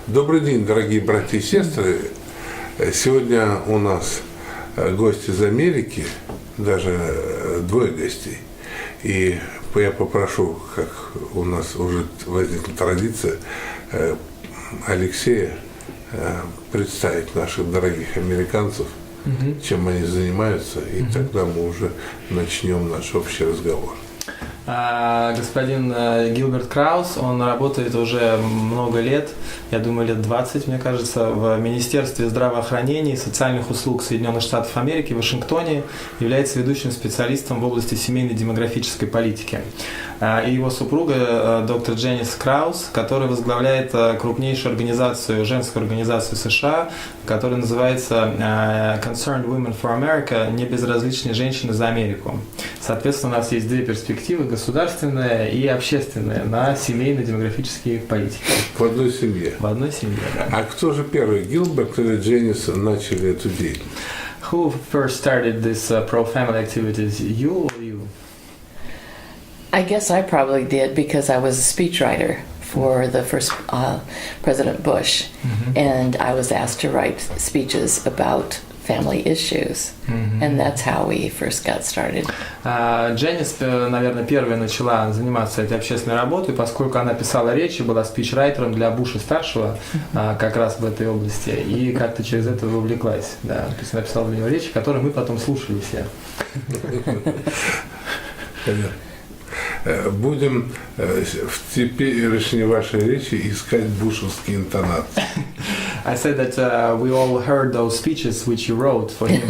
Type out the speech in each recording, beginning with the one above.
Добрый день, дорогие братья и сестры. Сегодня у нас гости из Америки, даже двое гостей. И я попрошу, как у нас уже возникла традиция, Алексея представить наших дорогих американцев, чем они занимаются, и тогда мы уже начнем наш общий разговор. Господин Гилберт Краузе, он работает уже много лет, я думаю, лет 20, мне кажется, в министерстве здравоохранения и социальных услуг Соединенных Штатов Америки в Вашингтоне, является ведущим специалистом в области семейной демографической политики. И его супруга, доктор Дженис Краузе, которая возглавляет крупнейшую организацию, женскую организацию США, которая называется Concerned Women for America, небезразличные женщины за Америку. Соответственно, у нас есть две перспективы, государственная и общественная, на семейно-демографические политики. В одной семье? В одной семье, да. А кто же первый, Гилберт или Дженис, начали эту деятельность? Who first started this pro-family activities, you or you? I guess I probably did because I was a speechwriter for the first President Bush, and I was asked to write speeches about family issues, and that's how we first got started. Дженис, наверное, первая начала заниматься этой общественной работой, поскольку она писала речи, была спичрайтером для Буша-старшего как раз в этой области, и как-то через это увлеклась. Да. То есть она писала для него речи, которые мы потом слушали все. Будем в теперешней вашей речи искать бушевские интонации. I said that we all heard those speeches which you wrote for him,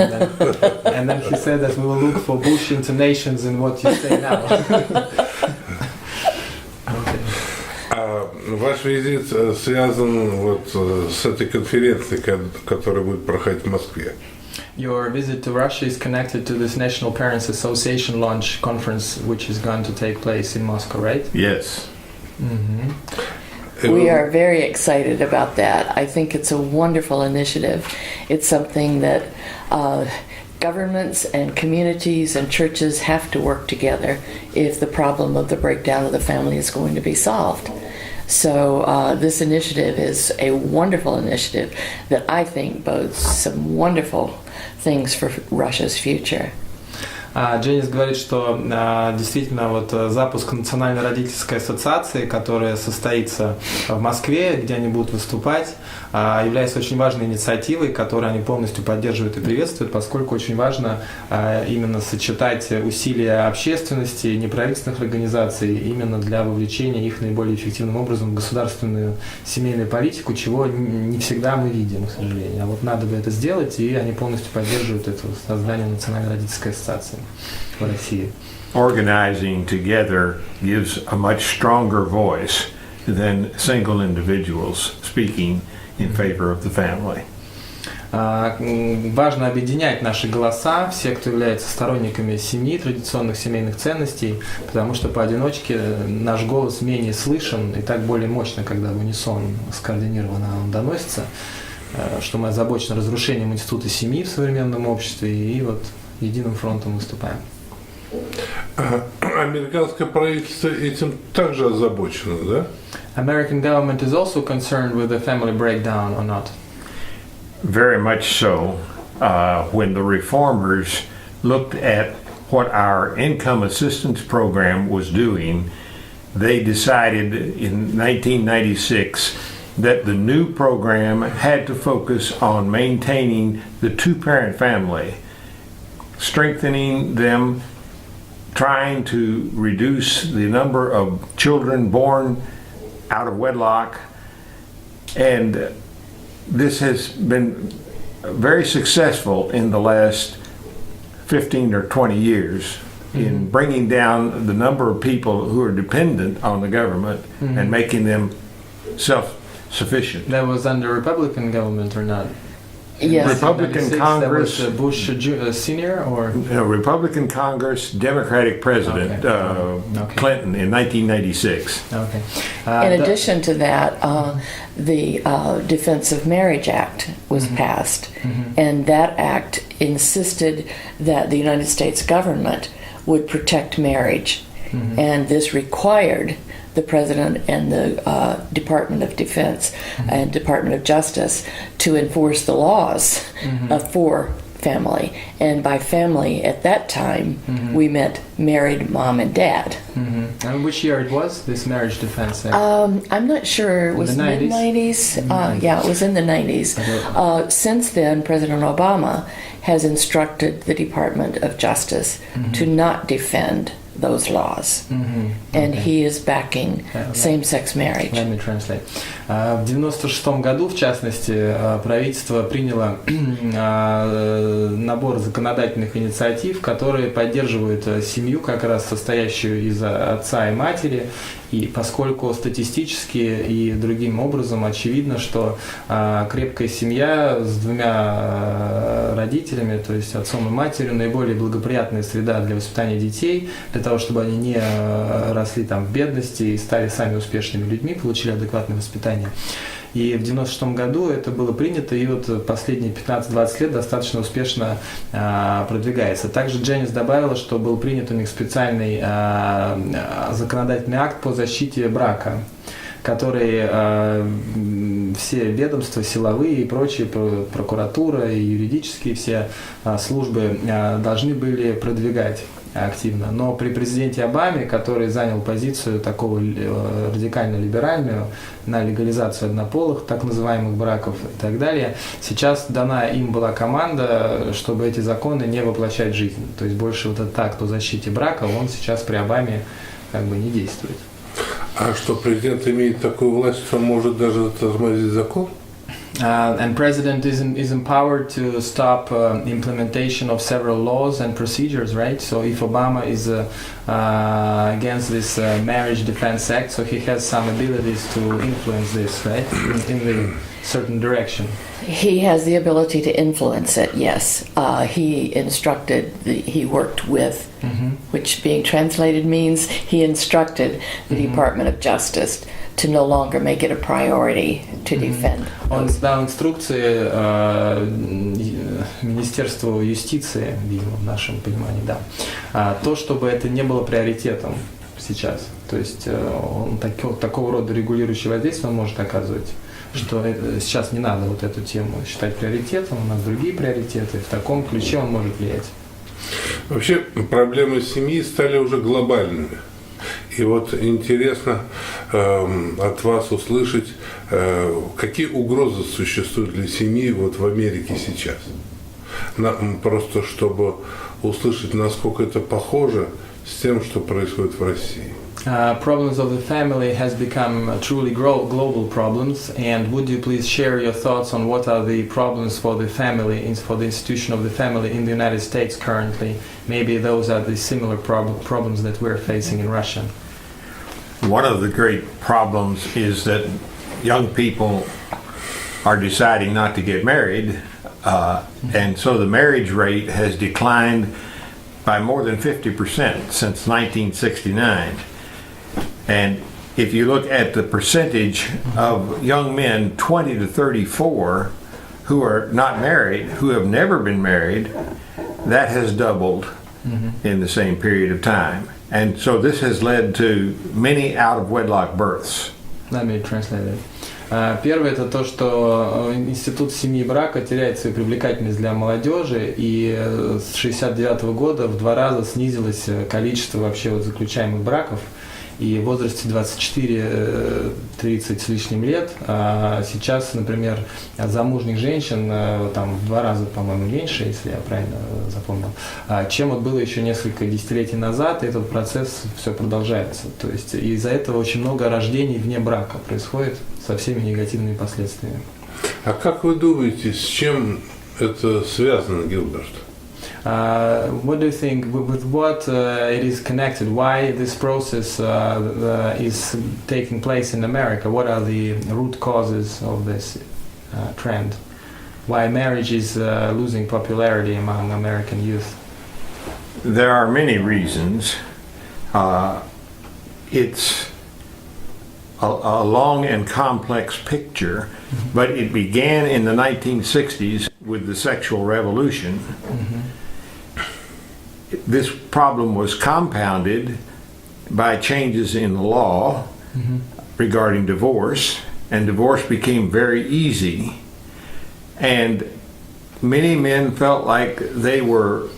and then he said that we will look for Bush intonations in what you say now. Ваш визит связан вот с этой конференцией, которая будет проходить в Москве. Your visit to Russia is connected to this National Parents Association launch conference, which is going to take place in Moscow, right? Yes. We are very excited about that. I think it's a wonderful initiative. It's something that governments and communities and churches have to work together if the problem of the breakdown of the family is going to be solved. So this initiative is a wonderful initiative that I think bodes some wonderful things for Russia's future. Дженис говорит, что действительно вот запуск Национальной родительской ассоциации, которая состоится в Москве, где они будут выступать, является очень важной инициативой, которую они полностью поддерживают и приветствуют, поскольку очень важно именно сочетать усилия общественности, неправительственных организаций именно для вовлечения их наиболее эффективным образом в государственную семейную политику, чего не всегда мы видим, к сожалению. А вот надо бы это сделать, и они полностью поддерживают это создание Национальной родительской ассоциации в России. Organizing together gives a much stronger voice than single individuals speaking in favor of the family. Важно объединять наши голоса, все, кто является сторонниками семьи, традиционных семейных ценностей, потому что поодиночке наш голос менее слышен и так более мощно, когда в унисон скоординированно он доносится, что мы озабочены разрушением института семьи в современном обществе и вот единым фронтом выступаем. Американское правительство этим также озабочено, да? American government is also concerned with the family breakdown or not? Very much so. When the reformers looked at what our income assistance program was doing, they decided in 1996 that the new program had to focus on maintaining the two-parent family, strengthening them, trying to reduce the number of children born out of wedlock, and this has been very successful in the last 15 or 20 years in bringing down the number of people who are dependent on the government and making them self-sufficient. That was under Republican government or not? Yes. Republican Congress, that was Bush Senior or Republican Congress, Democratic President Clinton in 1996. Okay. In addition to that, the Defense of Marriage Act was passed, and that act insisted that the United States government would protect marriage, and this required the President and the Department of Defense and Department of Justice to enforce the laws for family. And by family at that time, we meant married mom and dad. And which year it was, this Marriage Defense Act? I'm not sure. It was the 90s? mid-90s. Yeah, it was in the 90s. Okay. Since then, President Obama has instructed the Department of Justice to not defend those laws. And he is backing same-sex marriage. Let me translate. В 1996 году, в частности, правительство приняло набор законодательных инициатив, которые поддерживают семью, как раз состоящую из отца и матери. И поскольку статистически и другим образом очевидно, что крепкая семья с двумя родителями, то есть отцом и матерью, наиболее благоприятная среда для воспитания детей, для того, чтобы они не росли там в бедности и стали сами успешными людьми, получили адекватное воспитание. И в 1996 году это было принято, и вот последние 15-20 лет достаточно успешно продвигается. Также Дженис добавила, что был принят у них специальный законодательный акт по защите брака, который все ведомства, силовые и прочие, прокуратура и юридические все службы должны были продвигать активно. Но при президенте Обаме, который занял позицию такого радикально-либеральную на легализацию однополых, так называемых браков и так далее, сейчас дана им была команда, чтобы эти законы не воплощать в жизнь. То есть больше вот этот акт о защите брака, он сейчас при Обаме как бы не действует. А что президент имеет такую власть, что может даже тормозить закон? And president is empowered to stop implementation of several laws and procedures, right? So if Obama is against this Marriage Defense Act, so he has some abilities to influence this, right, in the certain direction. He has the ability to influence it, yes. He instructed, he worked with, which being translated means he instructed the Department of Justice to no longer make it a priority to defend. Он дал инструкции Министерству юстиции, видимо, в нашем понимании, да, то, чтобы это не было приоритетом сейчас. То есть он такого рода регулирующее воздействие он может оказывать, что сейчас не надо вот эту тему считать приоритетом, у нас другие приоритеты, в таком ключе он может влиять. Вообще проблемы семьи стали уже глобальными. И вот интересно от вас услышать, какие угрозы существуют для семьи вот в Америке сейчас. Просто чтобы услышать, насколько это похоже с тем, что происходит в России. Problems of the family has become truly global problems, and would you please share your thoughts on what are the problems for the family, for the institution of the family in the United States currently? Maybe those are the similar problems that we're facing in Russia. One of the great problems is that young people are deciding not to get married, and so the marriage rate has declined by more than 50% since 1969. And if you look at the percentage of young men 20 to 34 who are not married, who have never been married, that has doubled in the same period of time. And so this has led to many out-of-wedlock births. Let me translate it. Первое – это то, что институт семьи и брака теряет свою привлекательность для молодежи, и с 1969 года в 2 раза снизилось количество вообще вот заключаемых браков. И в возрасте 24-30 с лишним лет сейчас, например, замужних женщин там в 2 раза, по-моему, меньше, если я правильно запомнил, чем вот было еще несколько десятилетий назад, и этот процесс все продолжается. То есть из-за этого очень много рождений вне брака происходит со всеми негативными последствиями. А как вы думаете, с чем это связано, Гилберт? What do you think, with what it is connected? Why this process is taking place in America? What are the root causes of this trend? Why marriage is losing popularity among American youth? There are many reasons. It's a long and complex picture, but it began in the 1960s with the sexual revolution. This problem was compounded by changes in the law regarding divorce, and divorce became very easy. And many men felt like they were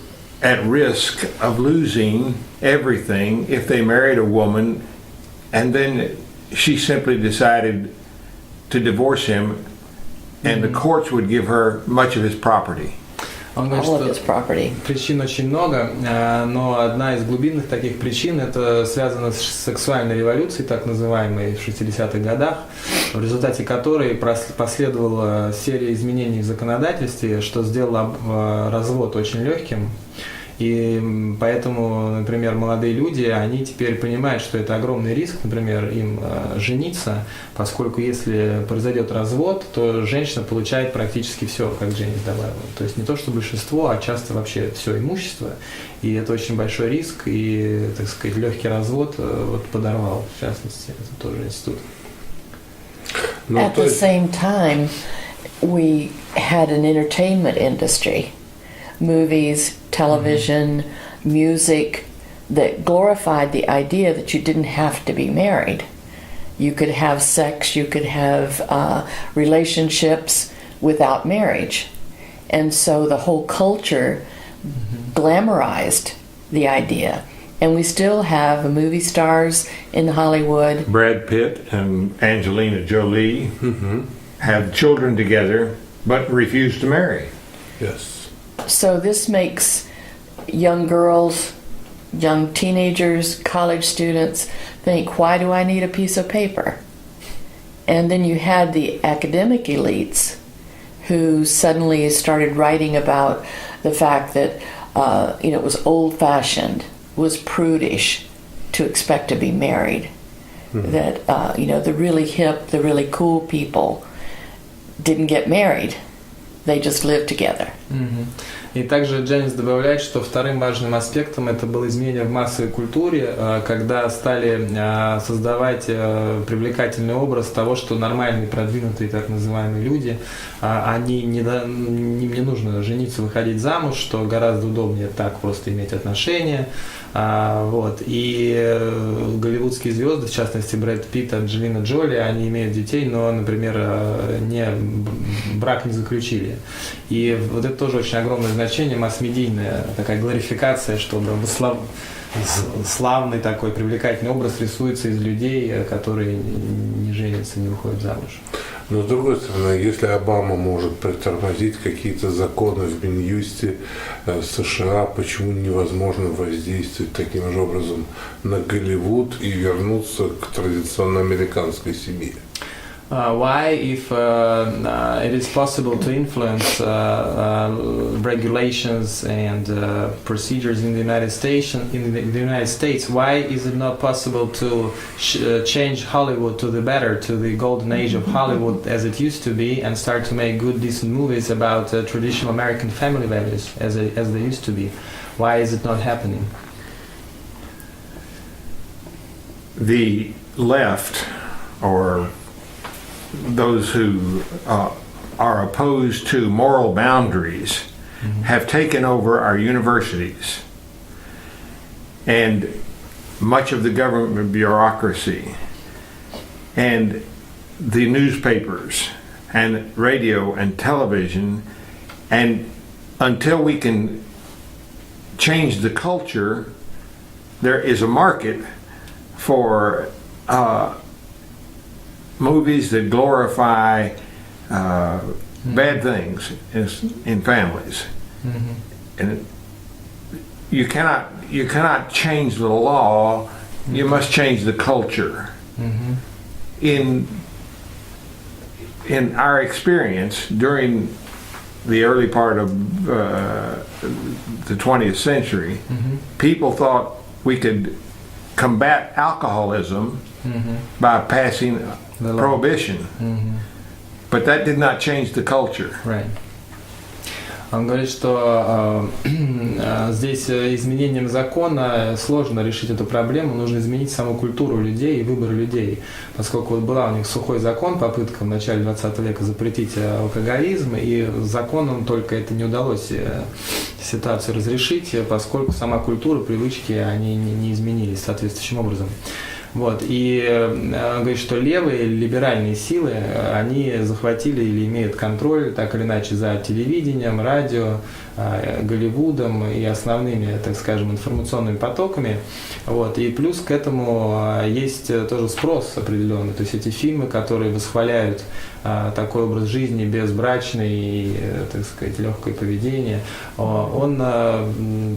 at risk of losing everything if they married a woman, and then she simply decided to divorce him, and the courts would give her much of his property. Он говорит, All of his property. причин очень много, но одна из глубинных таких причин это связано с сексуальной революцией, так называемой в 60-х годах, в результате которой последовала серия изменений в законодательстве, что сделало развод очень легким. И поэтому, например, молодые люди, они теперь понимают, что это огромный риск, например, им жениться, поскольку если произойдет развод, то женщина получает практически все, как Дженис добавила. То есть не то, что большинство, а часто вообще все имущество. И это очень большой риск, и, так сказать, легкий развод вот подорвал, в частности, это тоже институт. At the same time, we had an entertainment industry. Movies, television, music that glorified the idea that you didn't have to be married. You could have sex, you could have relationships without marriage. And so the whole culture glamorized the idea. And we still have movie stars in Hollywood. Brad Pitt and Angelina Jolie have children together but refuse to marry. Yes. So this makes young girls, young teenagers, college students think, why do I need a piece of paper? And then you had the academic elites who suddenly started writing about the fact that it was old-fashioned, was prudish to expect to be married. That the really hip, the really cool people didn't get married. They just lived together. И также Дженис добавляет, что вторым важным аспектом это было изменение в массовой культуре, когда стали создавать привлекательный образ того, что нормальные, продвинутые так называемые люди, им не нужно жениться, выходить замуж, что гораздо удобнее так просто иметь отношения. И голливудские звезды, в частности Брэд Питт, Анджелина Джоли, они имеют детей, но, например, брак не заключили. И вот это тоже очень огромное значение, масс-медийная такая глорификация, чтобы славный такой привлекательный образ рисуется из людей, которые не женятся, не выходят замуж. Но с другой стороны, если Обама может притормозить какие-то законы в Минюсте США, почему невозможно воздействовать таким же образом на Голливуд и вернуться к традиционно американской семье? Why, if it is possible to influence regulations and procedures in the United States, why is it not possible to change Hollywood to the better, to the golden age of Hollywood as it used to be, and start to make good, decent movies about traditional American family values as they used to be? Why is it not happening? The left, or those who are opposed to moral boundaries, have taken over our universities and much of the government bureaucracy and the newspapers and radio and television, and until we can change the culture, there is a market for movies that glorify bad things in families, and you cannot change the law. You must change the culture. In our experience during the early part of the 20th century, people thought we could combat alcoholism by passing prohibition, but that did not change the culture. Right. Он говорит, что здесь изменением закона сложно решить эту проблему, нужно изменить саму культуру людей и выбор людей, поскольку вот была у них сухой закон, попытка в начале 20 века запретить алкоголизм, и законом только это не удалось ситуацию разрешить, поскольку сама культура, привычки, они не изменились соответствующим образом. Вот. И он говорит, что левые либеральные силы, они захватили или имеют контроль, так или иначе, за телевидением, радио, Голливудом и основными, так скажем, информационными потоками. Вот. И плюс к этому есть тоже спрос определенный. То есть эти фильмы, которые восхваляют такой образ жизни безбрачный и, так сказать, легкое поведение, он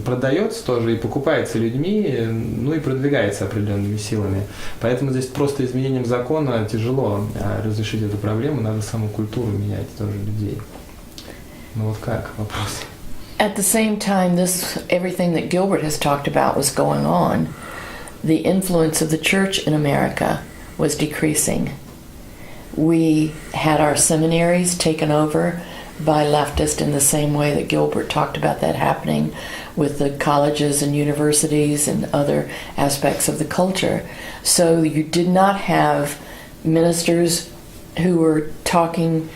продается тоже и покупается людьми, ну и продвигается определенными силами. Поэтому здесь просто изменением закона тяжело разрешить эту проблему, надо саму культуру менять тоже людей. Ну вот как вопрос? At the same time, everything that Gilbert has talked about was going on, the influence of the church in America was decreasing. We had our seminaries taken over by leftists in the same way that Gilbert talked about that happening with the colleges and universities and other aspects of the culture. So you did not have ministers who were talking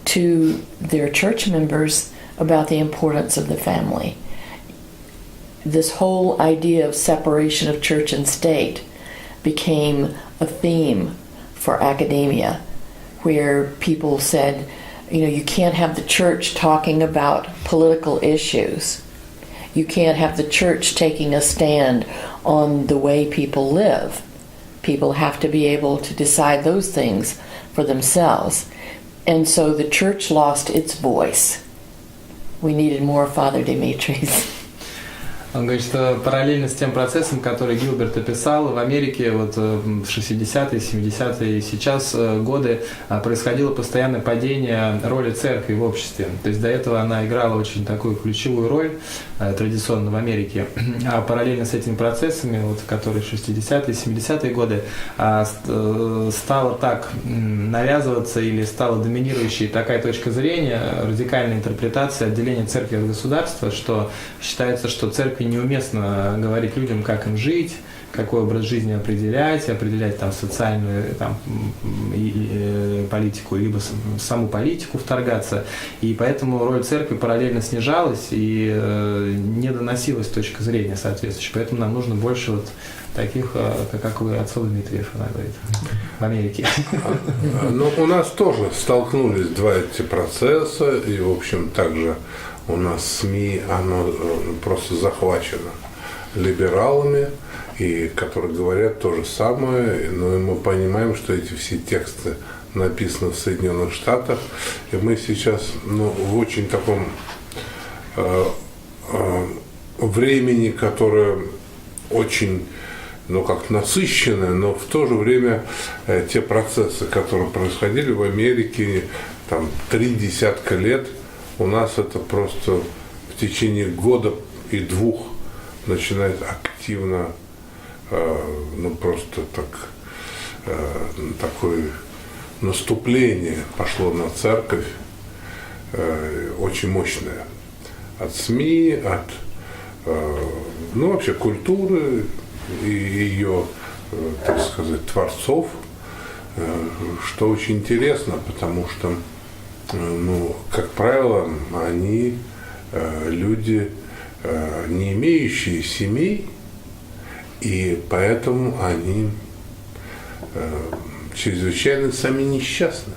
to their church members about the importance of the family. This whole idea of separation of church and state became a theme for academia, where people said, you can't have the church talking about political issues. You can't have the church taking a stand on the way people live. People have to be able to decide those things for themselves. And so the church lost its voice. We needed more Father Dimitri's. Он говорит, что параллельно с тем процессом, который Гилберт описал, в Америке вот в 60-е, 70-е и сейчас годы происходило постоянное падение роли церкви в обществе. То есть до этого она играла очень такую ключевую роль традиционно в Америке. А параллельно с этими процессами, вот, которые 60-е, 70-е годы, стала так навязываться или стала доминирующей такая точка зрения, радикальная интерпретация отделения церкви от государства, что считается, что церкви неуместно говорить людям, как им жить, какой образ жизни определять там социальную политику, либо саму политику вторгаться. И поэтому роль церкви параллельно снижалась и не доносилась точка зрения соответствующая. Поэтому нам нужно больше вот таких, как вы, отцов Дмитриев, она говорит, в Америке. Ну, у нас тоже столкнулись два эти процесса, и, в общем, также у нас СМИ, оно просто захвачено либералами, и которые говорят то же самое, но и мы понимаем, что эти все тексты написаны в Соединенных Штатах, и мы сейчас в очень таком времени, которое очень как насыщенное, но в то же время те процессы, которые происходили в Америке там 30 лет, у нас это просто в течение года и двух начинает активно, просто такое наступление пошло на церковь, очень мощное. От СМИ, от вообще культуры и ее, так сказать, творцов, что очень интересно, потому что как правило, они люди, не имеющие семей, и поэтому они чрезвычайно сами несчастны,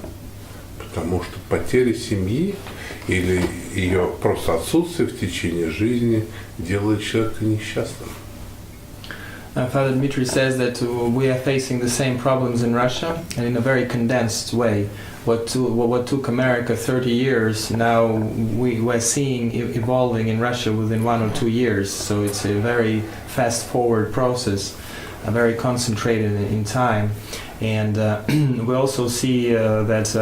потому что потеря семьи или ее просто отсутствие в течение жизни делает человека несчастным. Father Dmitry says that we are facing the same problems in Russia, and in a very condensed way. What took America 30 years, now we're seeing evolving in Russia within 1 or 2 years. So it's a very fast-forward process, very concentrated in time. And we also see that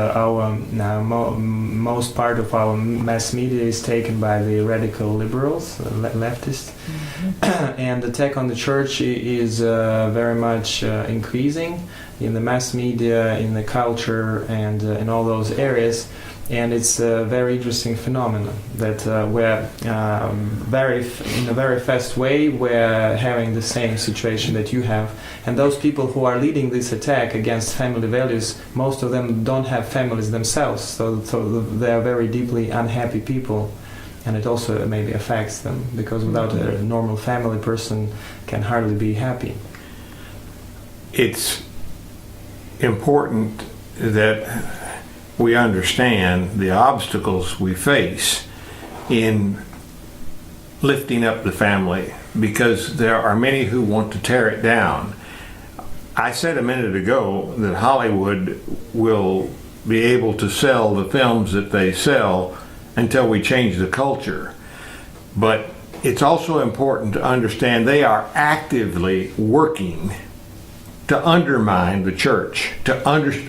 most part of our mass media is taken by the radical liberals, leftists, and the attack on the church is very much increasing in the mass media, in the culture, and in all those areas. And it's a very interesting phenomenon that we're in a very fast way we're having the same situation that you have. And those people who are leading this attack against family values, most of them don't have families themselves, so they are very deeply unhappy people. And it also maybe affects them, because without a normal family, person can hardly be happy. it's important that we understand the obstacles we face in lifting up the family, because there are many who want to tear it down. I said a minute ago that Hollywood will be able to sell the films that they sell until we change the culture. But it's also important to understand they are actively working to undermine the church, to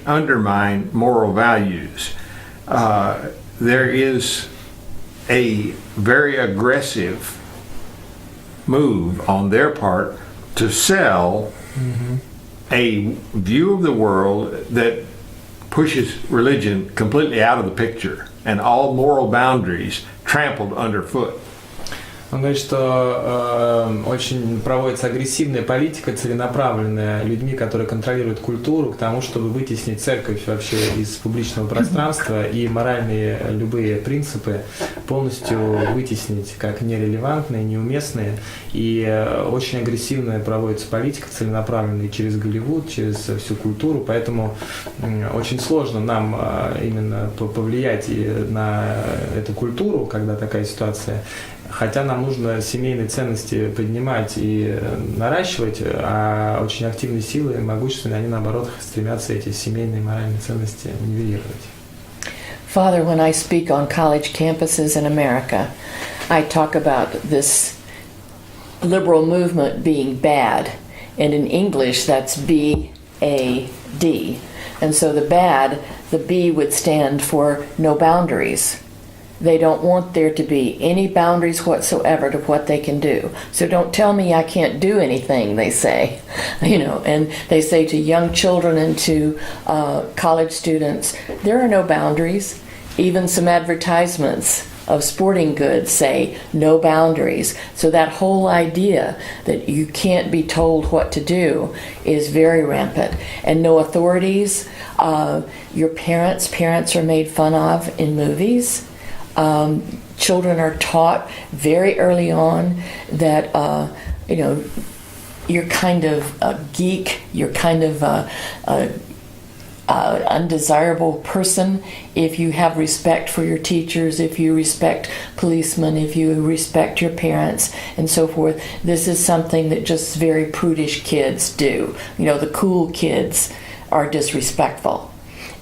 undermine moral values. There is a very aggressive move on their part to sell a view of the world that pushes religion completely out of the picture and all moral boundaries trampled underfoot. Он говорит, что очень проводится агрессивная политика, целенаправленная людьми, которые контролируют культуру, к тому, чтобы вытеснить церковь вообще из публичного пространства и моральные любые принципы полностью вытеснить как нерелевантные, неуместные. И очень агрессивная проводится политика целенаправленная через Голливуд, через всю культуру, поэтому очень сложно нам именно повлиять на эту культуру, когда такая ситуация. Хотя нам нужно семейные ценности поднимать и наращивать, а очень активные силы, могущественные, они наоборот стремятся эти семейные моральные ценности нивелировать. Father, when I speak on college campuses in America, I talk about this liberal movement being bad, and in English that's B-A-D. And so the bad, the B would stand for no boundaries. They don't want there to be any boundaries whatsoever to what they can do. So don't tell me I can't do anything, they say. And they say to young children and to college students, there are no boundaries. Even some advertisements of sporting goods say no boundaries. So that whole idea that you can't be told what to do is very rampant. And no authorities. Your parents are made fun of in movies. Children are taught very early on that, you're kind of a geek, you're kind of a undesirable person if you have respect for your teachers, if you respect policemen, if you respect your parents, and so forth. This is something that just very prudish kids do. The cool kids are disrespectful.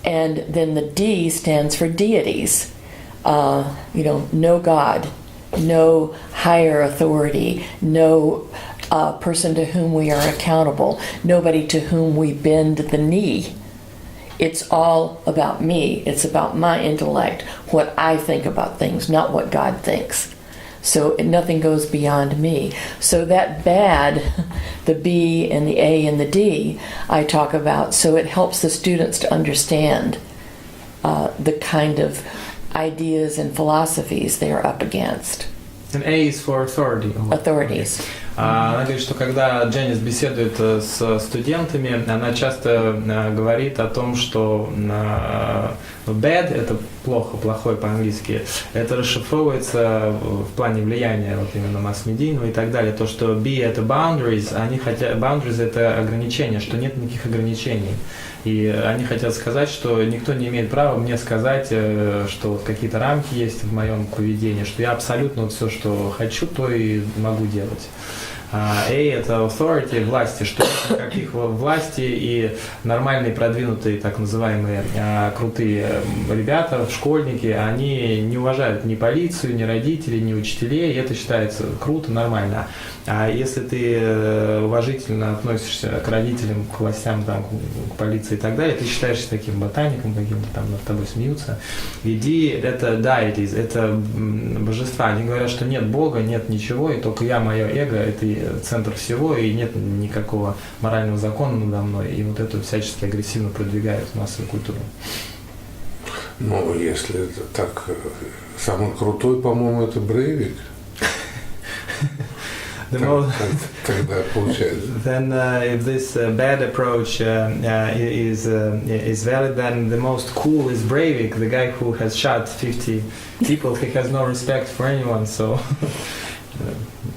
And then the D stands for deities. No God, no higher authority, no person to whom we are accountable, nobody to whom we bend the knee. It's all about me. It's about my intellect, what I think about things, not what God thinks. So nothing goes beyond me. So that bad, the B and the A and the D, I talk about, so it helps the students to understand the kind of ideas and philosophies they are up against. And A is for authority. Authorities. Она говорит, что когда Дженис беседует с студентами, она часто говорит о том, что bad – это плохо, плохой по-английски, это расшифровывается в плане влияния вот именно масс-медийного и так далее. То, что B – это boundaries, они хотят, boundaries – это ограничения, что нет никаких ограничений. И они хотят сказать, что никто не имеет права мне сказать, что вот какие-то рамки есть в моем поведении, что я абсолютно вот все, что хочу, то и могу делать. A – это authority, власти, что нет никаких власти, и нормальные, продвинутые, так называемые крутые ребята, школьники, они не уважают ни полицию, ни родителей, ни учителей, и это считается круто, нормально. А если ты уважительно относишься к родителям, к властям, там, к полиции и так далее, ты считаешься таким ботаником, каким-то там над тобой смеются. Иди, это deities, это божества. Они говорят, что нет Бога, нет ничего, и только я, мое эго, это центр всего, и нет никакого морального закона надо мной. И вот это всячески агрессивно продвигают массовую культуру. Ну, если это так, самый крутой, по-моему, это Брейвик. Тогда получается. Then if this bad approach is valid, then the most cool is Breivik, the guy who has shot 50 people. He has no respect for anyone, so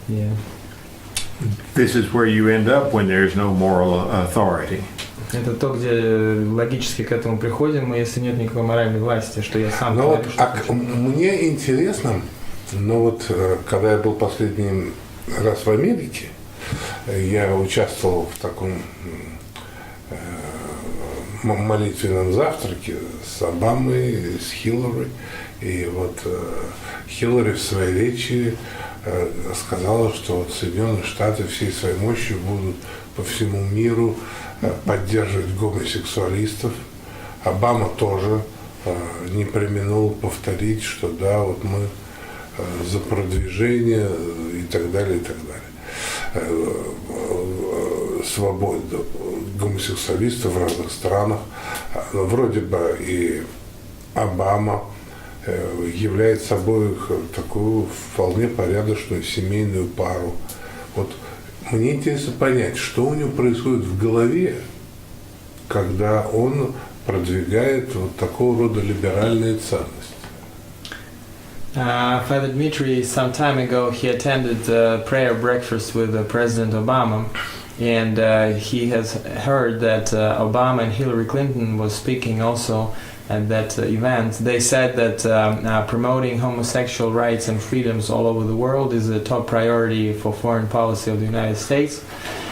yeah. this is where you end up when there's no moral authority. Это то, где логически к этому приходим, если нет никакой моральной власти, что я сам... Ну вот, мне интересно, но вот когда я был последний раз в Америке, я участвовал в таком молитвенном завтраке с Обамой, с Хиллари. И вот Хиллари в своей речи сказала, что вот Соединенные Штаты всей своей мощью будут по всему миру поддерживать гомосексуалистов. Обама тоже не преминул повторить, что да, вот мы за продвижение и так далее, и так далее. Свободу гомосексуалистов в разных странах. Вроде бы и Обама являет собой такую вполне порядочную семейную пару. Вот мне интересно понять, что у него происходит в голове, когда он продвигает вот такого рода либеральные ценности. Father Dmitry, some time ago, he attended a prayer breakfast with President Obama, and he has heard that Obama and Hillary Clinton was speaking also at that event. They said that promoting homosexual rights and freedoms all over the world is a top priority for foreign policy of the United States.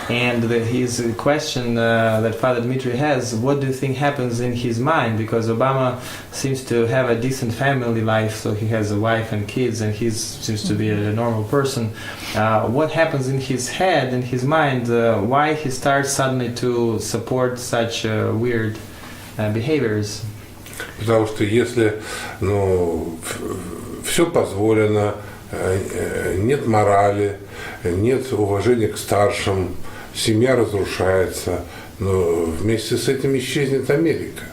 And his question that Father Dmitry has, what do you think happens in his mind? Because Obama seems to have a decent family life, so he has a wife and kids, and he seems to be a normal person. What happens in his head, in his mind? Why he starts suddenly to support such weird behaviors? Потому что если все позволено, нет морали, нет уважения к старшим, семья разрушается, но вместе с этим исчезнет Америка.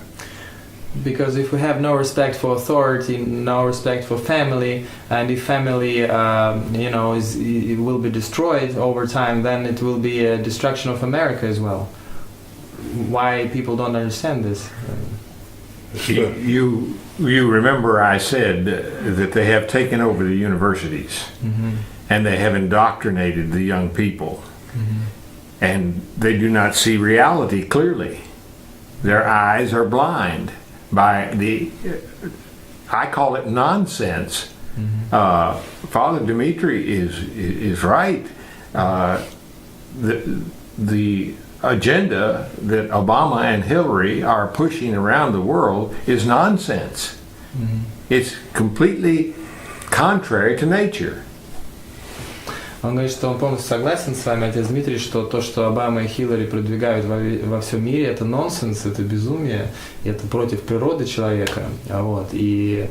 Because if we have no respect for authority, no respect for family, and if family, it will be destroyed over time, then it will be a destruction of America as well. Why people don't understand this? You remember I said that they have taken over the universities, and they have indoctrinated the young people, and they do not see reality clearly. Their eyes are blind by I call it nonsense. Father Dmitry is right. The agenda that Obama and Hillary are pushing around the world is nonsense. It's completely contrary to nature. Он говорит, что он полностью согласен с вами, отец Дмитрий, что то, что Обама и Хиллари продвигают во всем мире, это нонсенс, это безумие, это против природы человека. Вот. И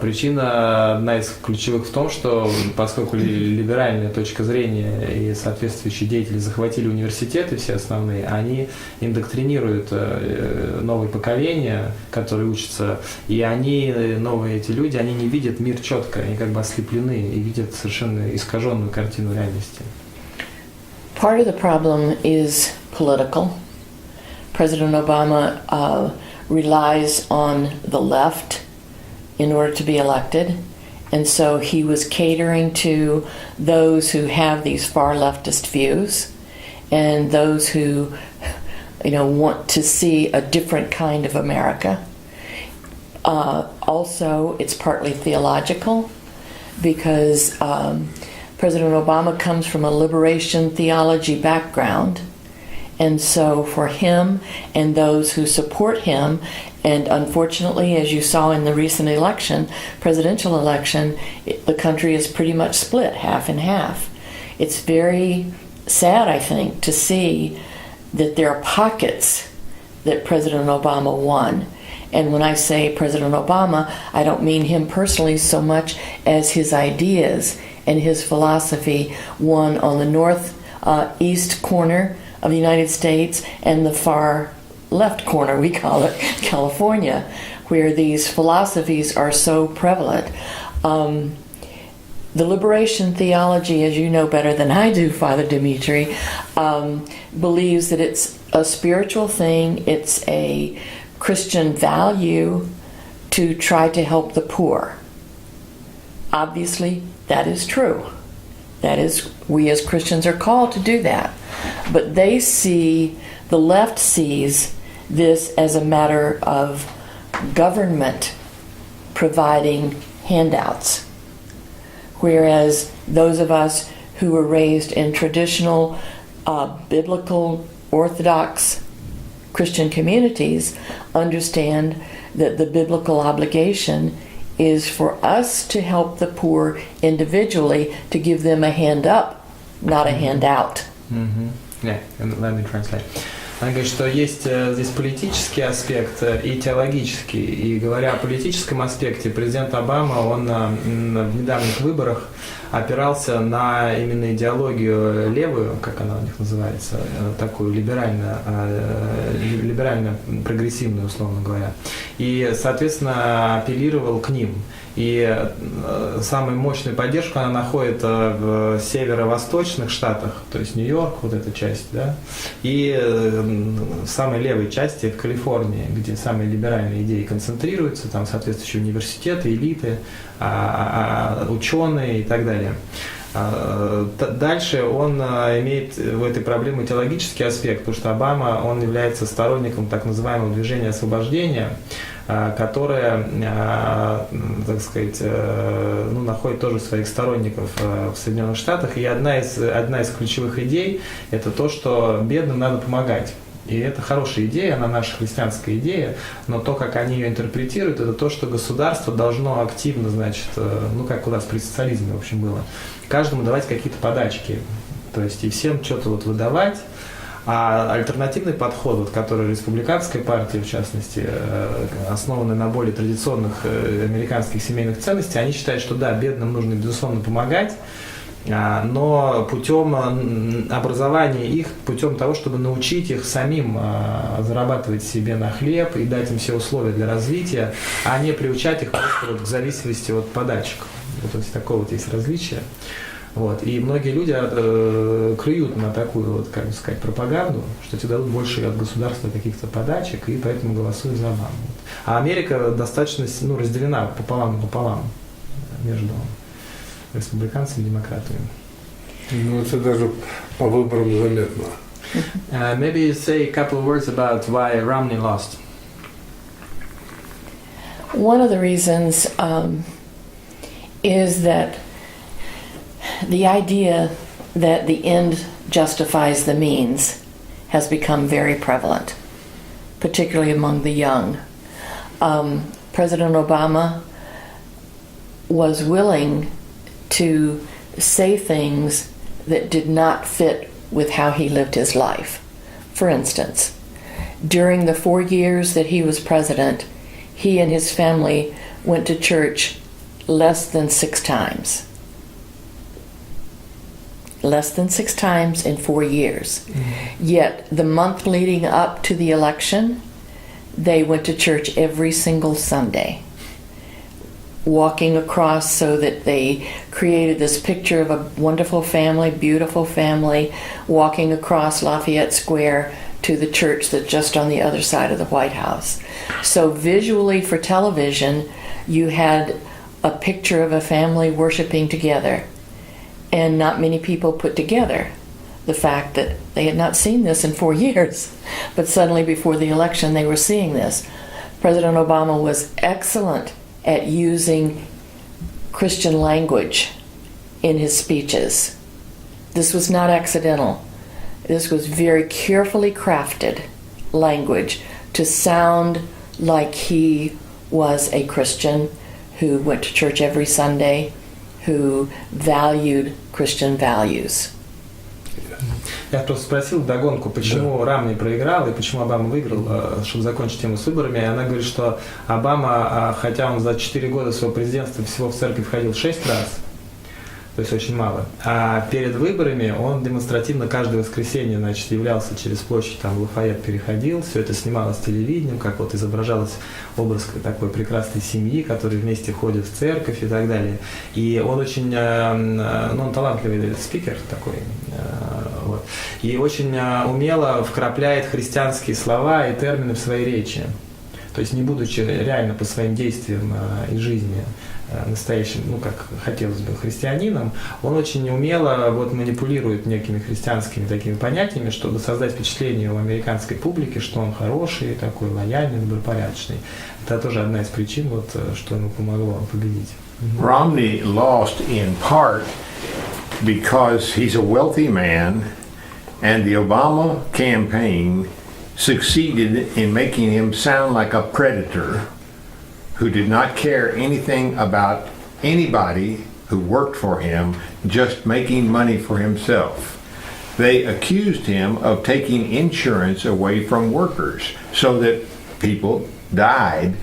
причина одна из ключевых в том, что поскольку либеральная точка зрения и соответствующие деятели захватили университеты все основные, они индоктринируют новое поколение, которые учатся, и они, новые эти люди, они не видят мир четко, они как бы ослеплены и видят совершенно искаженную картину реальности. Part of the problem is political. President Obama relies on the left in order to be elected, and so he was catering to those who have these far leftist views and those who, want to see a different kind of America. Also, it's partly theological because President Obama comes from a liberation theology background, and so for him and those who support him, and unfortunately, as you saw in the recent election, presidential election, the country is pretty much split half and half. It's very sad, I think, to see that there are pockets that President Obama won. And when I say President Obama, I don't mean him personally so much as his ideas and his philosophy won on the northeast corner of the United States and the far left corner, we call it, California, where these philosophies are so prevalent. The liberation theology, as you know better than I do, Father Dmitry, believes that it's a spiritual thing, it's a Christian value to try to help the poor. Obviously, that is true. That is, we as Christians are called to do that. But the left sees this as a matter of government providing handouts. Whereas those of us who were raised in traditional, biblical, orthodox Christian communities understand that the biblical obligation is for us to help the poor individually, to give them a hand up, not a handout. Yeah, let me translate. Она говорит, что есть здесь политический аспект и теологический. И говоря о политическом аспекте, президент Обама, он в недавних выборах опирался на именно идеологию левую, как она у них называется, такую либерально-прогрессивную, условно говоря. И, соответственно, апеллировал к ним. И самую мощную поддержку она находит в северо-восточных штатах, то есть Нью-Йорк, вот эта часть, да, и в самой левой части, в Калифорнии, где самые либеральные идеи концентрируются, там соответствующие университеты, элиты, ученые и так далее. Дальше он имеет в этой проблеме теологический аспект, потому что Обама, он является сторонником так называемого движения освобождения, которое, так сказать, находит тоже своих сторонников в Соединенных Штатах. И одна из ключевых идей – это то, что бедным надо помогать. И это хорошая идея, она наша христианская идея, но то, как они ее интерпретируют, это то, что государство должно активно, значит, как у нас при социализме, в общем, было, каждому давать какие-то подачки, то есть и всем что-то вот выдавать. А альтернативный подход, вот, который республиканская партия, в частности, основанный на более традиционных американских семейных ценностях, они считают, что да, бедным нужно, безусловно, помогать, но путем образования их, путем того, чтобы научить их самим зарабатывать себе на хлеб и дать им все условия для развития, а не приучать их просто вот к зависимости от подачек. Вот такое вот есть различие. Вот. И многие люди клюют на такую вот, как бы сказать, пропаганду, что тебе дадут больше от государства каких-то подачек, и поэтому голосуют за Обаму. А Америка достаточно разделена пополам между республиканцами и демократами. Ну, это даже по выборам заметно. Maybe you say a couple of words about why Romney lost. One of the reasons is that the idea that the end justifies the means has become very prevalent, particularly among the young. President Obama was willing to say things that did not fit with how he lived his life. For instance, during the 4 years that he was president, he and his family went to church less than 6 times. Less than 6 times in 4 years. Mm-hmm. Yet the month leading up to the election, they went to church every single Sunday, walking across, so that they created this picture of a wonderful family, beautiful family, walking across Lafayette Square to the church that's just on the other side of the White House. So visually for television, you had a picture of a family worshiping together, and not many people put together the fact that they had not seen this in 4 years, but suddenly before the election they were seeing this. President Obama was excellent at using Christian language in his speeches. This was not accidental. This was very carefully crafted language to sound like he was a Christian who went to church every Sunday, who valued Christian values. Я просто спросил вдогонку, почему Ромни проиграл и почему Обама выиграл, чтобы закончить тему с выборами. И она говорит, что Обама, хотя он за 4 года своего президентства всего в церковь ходил 6 раз, то есть очень мало, а перед выборами он демонстративно каждое воскресенье, значит, являлся через площадь, там Лафайет переходил, все это снималось телевидением, как вот изображалось образ такой прекрасной семьи, которые вместе ходят в церковь и так далее. И он очень, он талантливый спикер такой, вот, и очень умело вкрапляет христианские слова и термины в свои речи. То есть не будучи реально по своим действиям и жизни настоящим, ну, как хотелось бы, христианином, он очень умело вот манипулирует некими христианскими такими понятиями, чтобы создать впечатление у американской публики, что он хороший, такой лояльный, добропорядочный. Это тоже одна из причин, вот, что ему помогло победить. Romney lost in part because he's a wealthy man, and the Obama campaign succeeded in making him sound like a predator who did not care anything about anybody who worked for him, just making money for himself. They accused him of taking insurance away from workers so that people died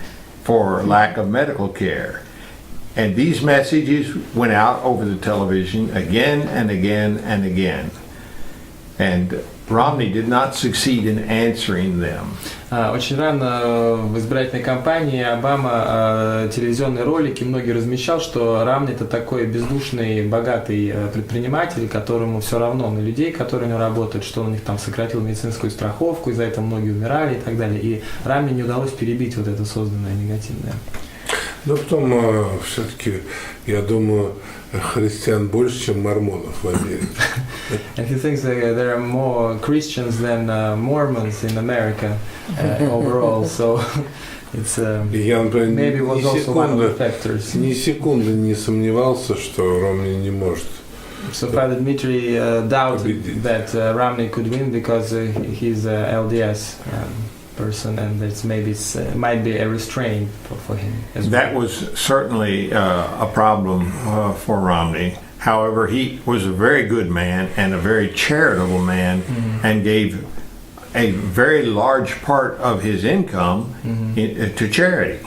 for lack of medical care. And these messages went out over the television again and again and again. And Romney did not succeed in answering them. Очень рано в избирательной кампании Обама телевизионные ролики многие размещал, что Ромни это такой бездушный, богатый предприниматель, которому все равно на людей, которые у него работают, что он у них там сократил медицинскую страховку, из-за этого многие умирали и так далее. И Ромни не удалось перебить вот это созданное негативное. Но потом все-таки, я думаю, христиан больше, чем мормонов в Америке. And he thinks that there are more Christians than Mormons in America overall, so it's Я, например, maybe it was also one of the factors. ни секунды не сомневался, что Ромни не может. So Father Dmitry doubted that Romney could win because he's a LDS person, and that's maybe might be a restraint for him. That was certainly a problem for Romney. However, he was a very good man and a very charitable man, and gave a very large part of his income to charity.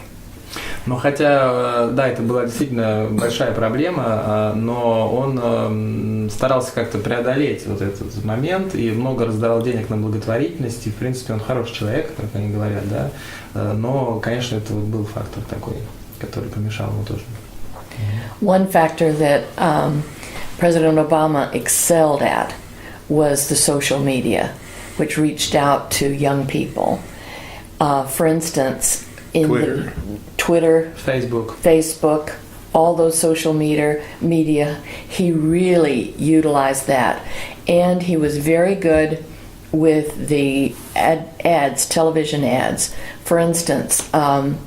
Но хотя, да, это была действительно большая проблема, но он старался как-то преодолеть вот этот момент и много раздавал денег на благотворительность, и, в принципе, он хороший человек, как они говорят, да, но, конечно, это вот был фактор такой, который помешал ему тоже. One factor that President Obama excelled at was the social media, which reached out to young people. For instance, in Twitter, Facebook, all those social media, he really utilized that. And he was very good with the ads, television ads. For instance, and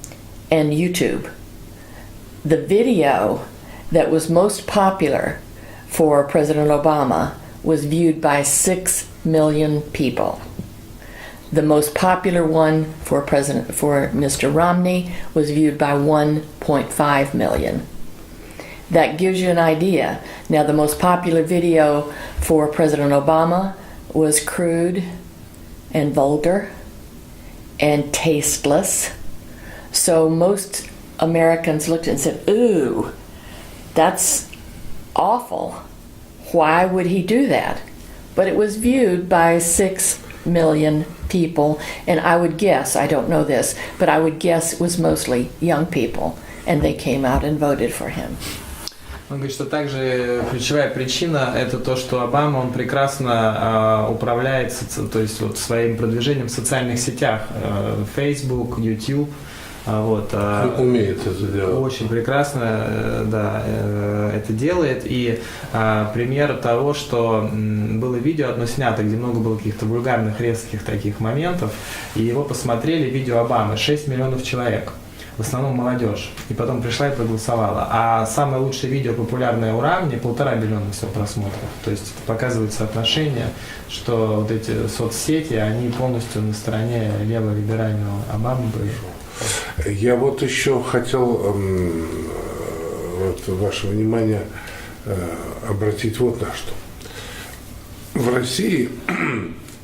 YouTube. The video that was most popular for President Obama was viewed by 6 million people. The most popular one for Mr. Romney was viewed by 1.5 million. That gives you an idea. Now, the most popular video for President Obama was crude and vulgar and tasteless. So most Americans looked and said, "Ooh, that's awful. Why would he do that?" But it was viewed by 6 million people, and I would guess, I don't know this, but I would guess it was mostly young people, and they came out and voted for him. Он говорит, что также ключевая причина это то, что Обама, он прекрасно управляет, то есть вот своим продвижением в социальных сетях, Facebook, YouTube. Вот, умеет это делать. Очень прекрасно, да, это делает. И пример того, что было видео одно снято, где много было каких-то вульгарных, резких таких моментов, и его посмотрели видео Обамы 6 миллионов человек, в основном молодежь, и потом пришла и проголосовала. А самое лучшее видео, популярное у Ромни, 1,5 миллиона всего просмотров. То есть это показывает соотношение, что вот эти соцсети, они полностью на стороне леволиберального Обамы были. Я вот еще хотел ваше внимание обратить вот на что. В России,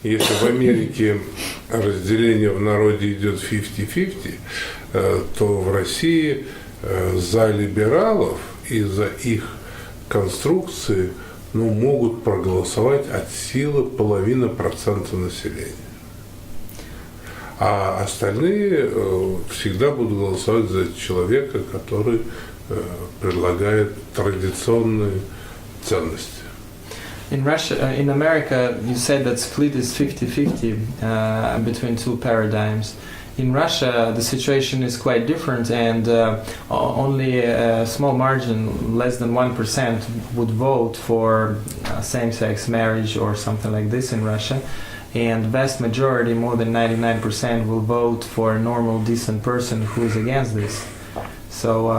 если в Америке разделение в народе идет 50-50, то в России за либералов и за их конструкции могут проголосовать от силы 0,5% населения. А остальные всегда будут голосовать за человека, который предлагает традиционные ценности. In Russia, in America, you said that split is 50-50 between two paradigms. In Russia, the situation is quite different, and only a small margin, less than 1%, would vote for same-sex marriage or something like this in Russia. And vast majority, more than 99%, will vote for a normal, decent person who is against this. So,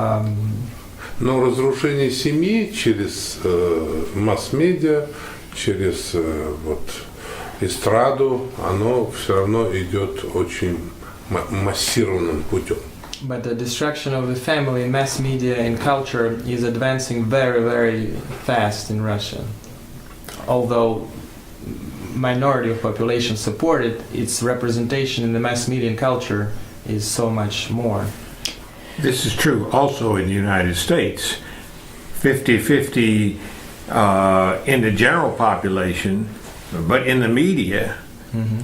Но разрушение семьи через масс-медиа, через эстраду, оно все равно идет очень массированным путем. But the destruction of the family in mass media and culture is advancing very, very fast in Russia. Although minority of population support it, its representation in the mass media and culture is so much more. This is true also in the United States. 50-50 in the general population, but in the media,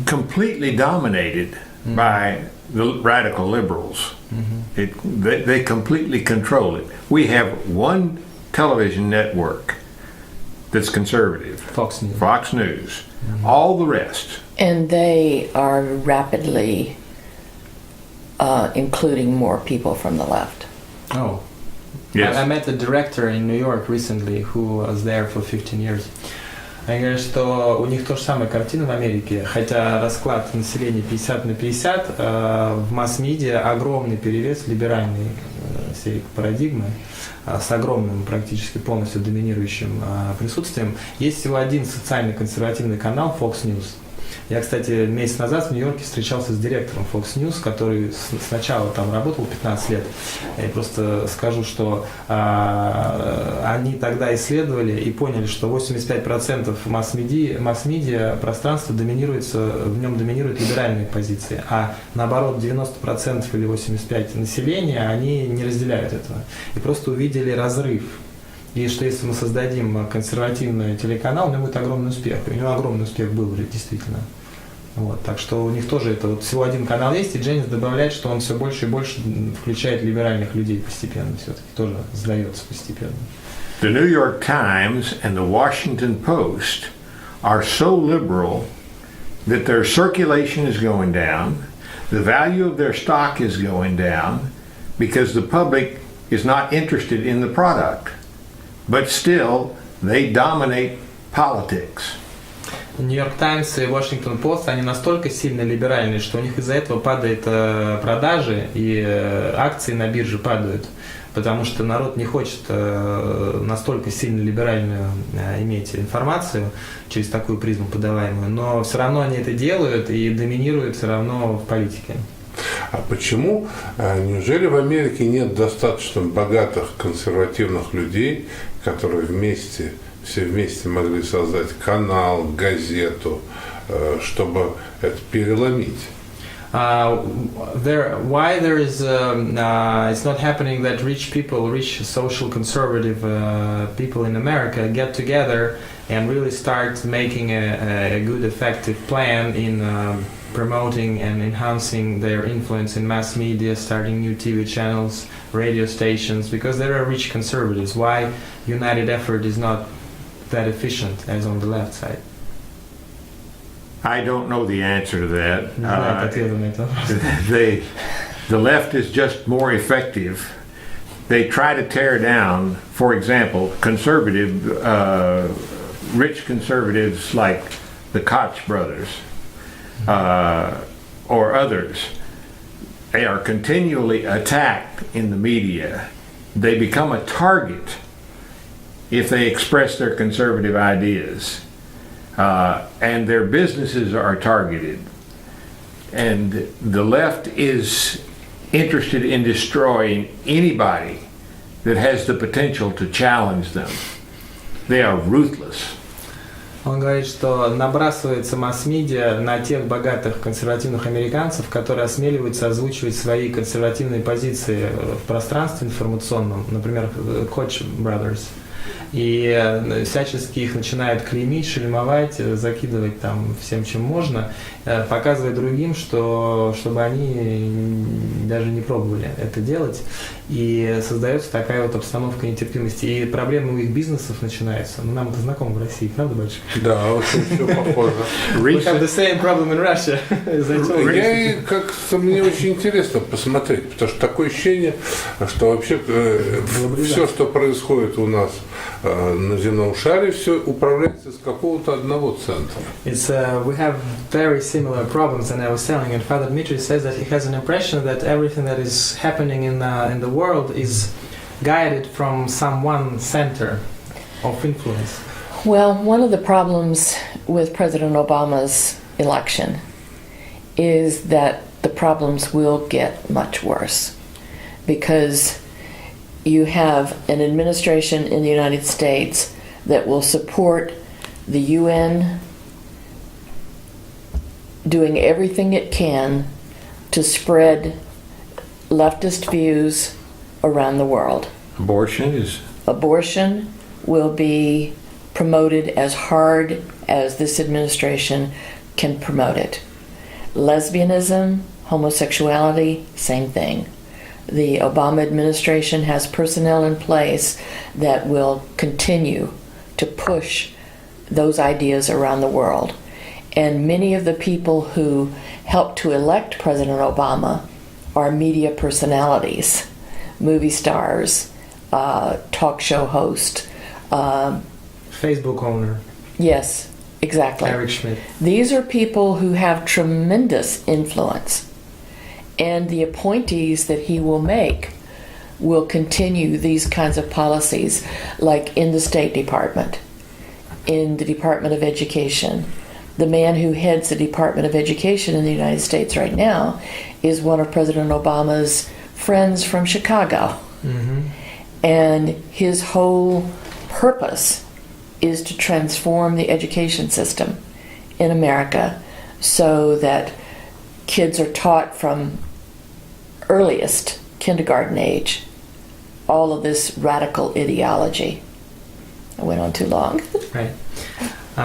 completely dominated by the radical liberals. They completely control it. We have one television network that's conservative, Fox News. Fox News. All the rest. And they are rapidly including more people from the left. Oh. Yes. I met a director in New York recently who was there for 15 years. Они говорят, что у них то же самая картина в Америке, хотя расклад населения 50/50, в масс-медиа огромный перевес либеральной всей парадигмы с огромным, практически полностью доминирующим присутствием. Есть всего один социально-консервативный канал Fox News. Я, кстати, месяц назад в Нью-Йорке встречался с директором Fox News, который сначала там работал 15 лет. Я просто скажу, что они тогда исследовали и поняли, что 85% масс-медиа пространства в нем доминируют либеральные позиции, а наоборот 90% или 85% населения, они не разделяют этого. И просто увидели разрыв. И что если мы создадим консервативный телеканал, у него будет огромный успех. И у него огромный успех был действительно. Вот, так что у них тоже это вот всего один канал есть, и Дженис добавляет, что он все больше и больше включает либеральных людей постепенно, все-таки тоже сдается постепенно. The New York Times and the Washington Post are so liberal that their circulation is going down, the value of their stock is going down, because the public is not interested in the product. But still, they dominate politics. Нью-Йорк Таймс и Вашингтон Пост, они настолько сильно либеральные, что у них из-за этого падают продажи и акции на бирже падают, потому что народ не хочет настолько сильно либеральную иметь информацию через такую призму подаваемую, но все равно они это делают и доминируют все равно в политике. А почему? Неужели в Америке нет достаточно богатых консервативных людей, которые все вместе могли создать канал, газету, чтобы это переломить? Why there is it's not happening that rich social conservative people in America get together and really start making a good effective plan in promoting and enhancing their influence in mass media, starting new TV channels, radio stations, because there are rich conservatives. Why united effort is not that efficient as on the left side? I don't know the answer to that. Не знаю ответа на это. The left is just more effective. They try to tear down, for example, rich conservatives like the Koch brothers or others. They are continually attacked in the media. They become a target if they express their conservative ideas. And their businesses are targeted. And the left is interested in destroying anybody that has the potential to challenge them. They are ruthless. Он говорит, что набрасывается масс-медиа на тех богатых консервативных американцев, которые осмеливаются озвучивать свои консервативные позиции в пространстве информационном, например, Koch brothers. И всячески их начинают клеймить, шельмовать, закидывать там всем, чем можно, показывая другим, чтобы они даже не пробовали это делать. И создается такая вот обстановка нетерпимости. И проблемы у их бизнесов начинаются. Ну, нам это знакомо в России, правда, Большой? Да, очень все похоже. We have the same problem in Russia. Мне очень интересно посмотреть, потому что такое ощущение, что вообще все, что происходит у нас на земном шаре, все управляется с какого-то одного центра. We have very similar problems, and I was telling, and Father Dmitry says that he has an impression that everything that is happening in the world is guided from some one center of influence. Well, one of the problems with President Obama's election is that the problems will get much worse, because you have an administration in the United States that will support the UN doing everything it can to spread leftist views around the world. Abortion will be promoted as hard as this administration can promote it. Lesbianism, homosexuality, same thing. The Obama administration has personnel in place that will continue to push those ideas around the world. And many of the people who helped to elect President Obama are media personalities, movie stars, talk show host. Facebook owner. Yes, exactly. Eric Schmidt. These are people who have tremendous influence. And the appointees that he will make will continue these kinds of policies, like in the State Department, in the Department of Education. The man who heads the Department of Education in the United States right now is one of President Obama's friends from Chicago. Mm-hmm. And his whole purpose is to transform the education system in America so that kids are taught from earliest kindergarten age all of this radical ideology. I went on too long. Right.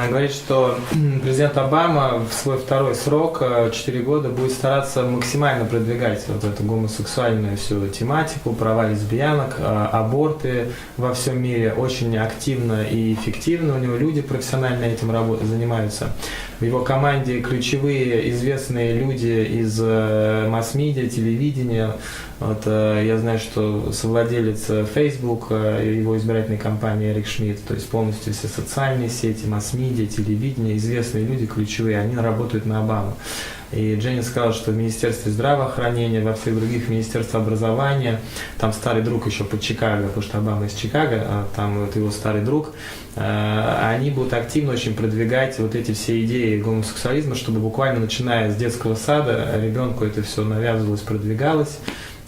Говорит, что президент Обама в свой второй срок, 4 года, будет стараться максимально продвигать вот эту гомосексуальную всю тематику, права лесбиянок, аборты во всем мире очень активно и эффективно. У него люди профессионально этим занимаются. В его команде ключевые известные люди из масс-медиа, телевидения. Вот, я знаю, что совладелец Facebook, его избирательной кампании Эрик Шмидт, то есть полностью все социальные сети, масс-медиа, телевидение, известные люди ключевые, они работают на Обаму. И Дженис сказала, что в министерстве здравоохранения, во всех других министерствах образования, там старый друг еще под Чикаго, потому что Обама из Чикаго, там вот его старый друг, они будут активно очень продвигать вот эти все идеи гомосексуализма, чтобы буквально начиная с детского сада ребенку это все навязывалось, продвигалось.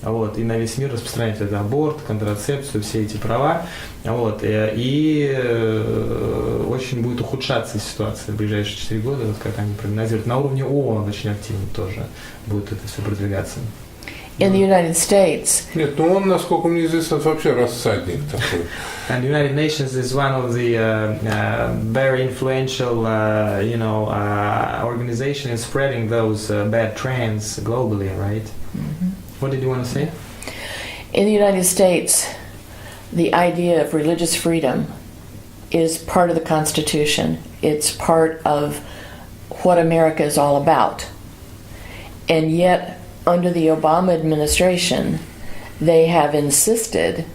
Вот, и на весь мир распространять это аборт, контрацепцию, все эти права. Вот, и очень будет ухудшаться ситуация в ближайшие 4 года, вот как они прогнозируют. На уровне ООН очень активно тоже будет это все продвигаться. In the United States. Нет, ну он, насколько мне известно, это вообще рассадник такой. And the United Nations is one of the very influential, organization in spreading those bad trends globally, right? Mm-hmm. What did you want to say? In the United States, the idea of religious freedom is part of the Constitution. It's part of what America is all about. And yet, under the Obama administration, they have insisted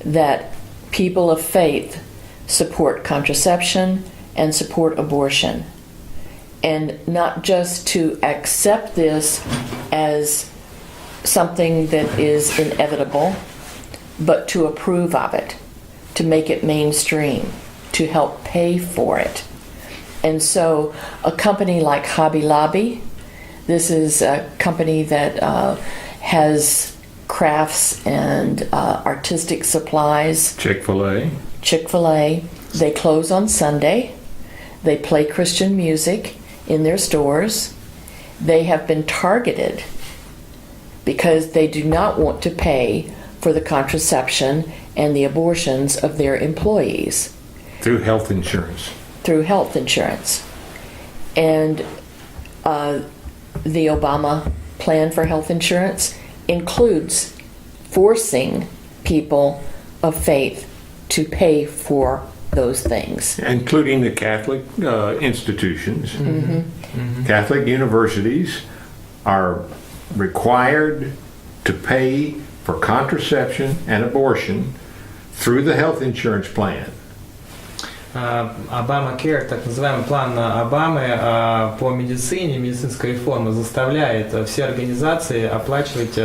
that people of faith support contraception and support abortion. And not just to accept this as something that is inevitable, but to approve of it, to make it mainstream, to help pay for it. And so a company like Hobby Lobby, this is a company that has crafts and artistic supplies. Chick-fil-A. They close on Sunday. They play Christian music in their stores. They have been targeted because they do not want to pay for the contraception and the abortions of their employees Through health insurance. through health insurance. And the Obama plan for health insurance includes forcing people of faith to pay for those things. Including the Catholic institutions. Catholic universities are required to pay for contraception and abortion through the health insurance plan. Obamacare, так называемый план Обамы по медицине, медицинская реформа заставляет все организации оплачивать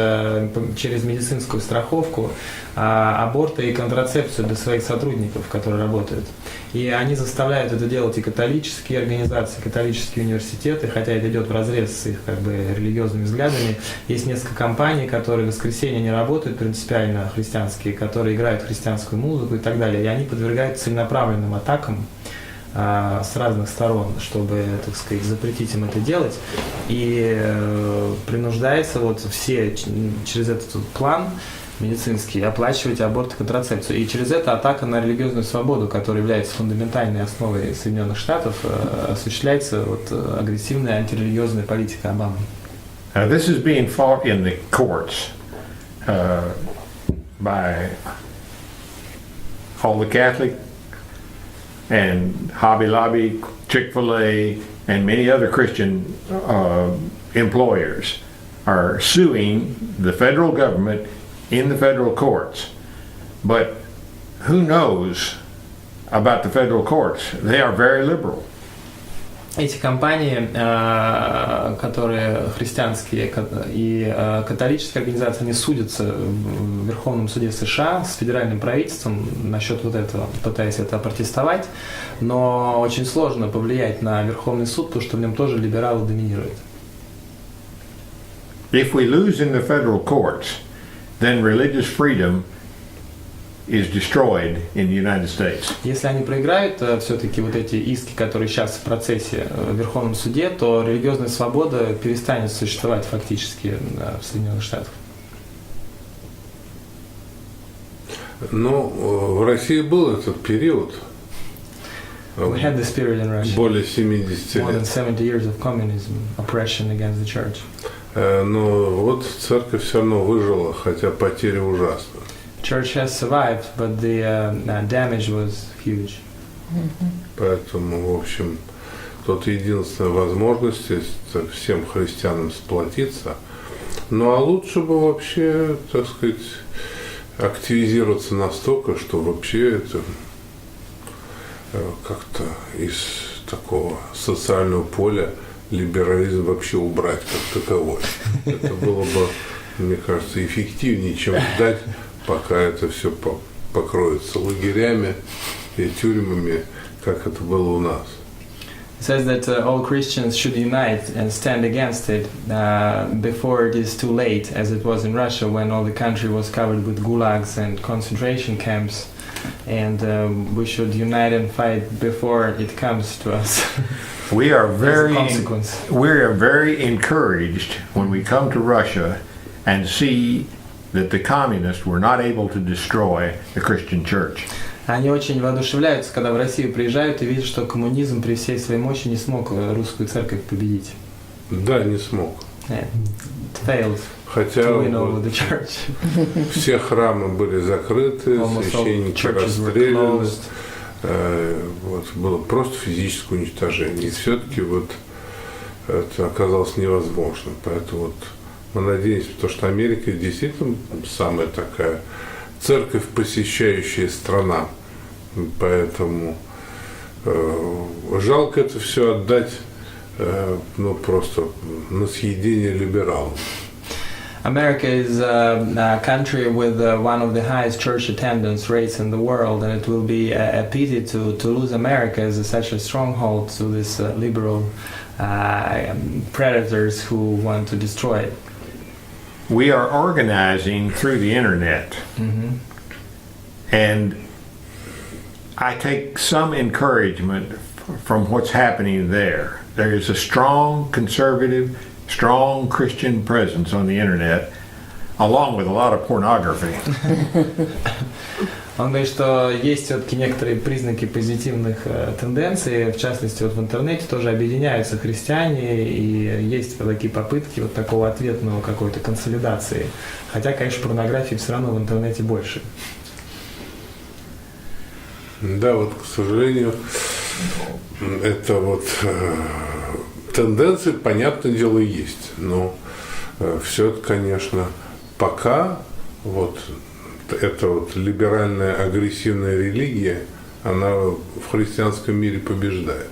через медицинскую страховку аборты и контрацепцию для своих сотрудников, которые работают. И они заставляют это делать и католические организации, католические университеты, хотя это идет вразрез с их религиозными взглядами. Есть несколько компаний, которые в воскресенье не работают принципиально христианские, которые играют христианскую музыку и так далее. И они подвергаются целенаправленным атакам с разных сторон, чтобы, так сказать, запретить им это делать. И принуждается все через этот план медицинский оплачивать аборт и контрацепцию. И через это атака на религиозную свободу, которая является фундаментальной основой Соединенных Штатов, осуществляется агрессивная антирелигиозная политика Обамы. This is being fought in the courts by all the Catholic and Hobby Lobby, Chick-fil-A, and many other Christian employers are suing the federal government in the federal courts. But who knows about the federal courts? They are very liberal. Эти компании, которые христианские и католические организации, они судятся в Верховном суде США с федеральным правительством насчет этого, пытаясь это опротестовать, но очень сложно повлиять на Верховный суд, потому что в нем тоже либералы доминируют. If we lose in the federal courts, then religious freedom is destroyed in the United States. Если они проиграют все-таки эти иски, которые сейчас в процессе в Верховном суде, то религиозная свобода перестанет существовать фактически в Соединенных Штатах. Ну, в России был этот период. We had this period in Russia. Более 70 More than лет. 70 years of communism, oppression against the church. Но церковь все равно выжила, хотя потери ужасны. Church has survived, but the damage was huge. Поэтому, в общем, тут единственная возможность это всем христианам сплотиться. Ну а лучше бы вообще, так сказать, активизироваться настолько, что вообще это как-то из такого социального поля либерализм вообще убрать как таковой. Это было бы, мне кажется, эффективнее, чем ждать, пока это все покроется лагерями и тюрьмами, как это было у нас. It says that all Christians should unite and stand against it before it is too late, as it was in Russia when all the country was covered with gulags and concentration camps. And we should unite and fight before it comes to us. We are very encouraged when we come to Russia and see that the communists were not able to destroy the Christian church. Они очень воодушевляются, когда в Россию приезжают и видят, что коммунизм при всей своей мощи не смог русскую церковь победить. Да, не смог. It failed Хотя to win over the church. все храмы были закрыты, священники расстреляны. Было просто физическое уничтожение. И все-таки это оказалось невозможно. Поэтому мы надеемся, потому что Америка действительно самая такая церковь посещающая страна. Поэтому жалко это все отдать просто на съедение либералам. America is a country with one of the highest church attendance rates in the world, and it will be a pity to lose America as such a stronghold to these liberal predators who want to destroy it. We are organizing through the internet, and I take some encouragement from what's happening there. There is a strong conservative, strong Christian presence on the internet, along with a lot of pornography. Он говорит, что есть все-таки некоторые признаки позитивных тенденций, в частности, вот в интернете тоже объединяются христиане, и есть такие попытки вот такого ответного какой-то консолидации. Хотя, конечно, порнографии все равно в интернете больше. Да, вот, к сожалению, это вот тенденции, понятное дело, есть, но все это, конечно, пока вот эта вот либеральная агрессивная религия, она в христианском мире побеждает.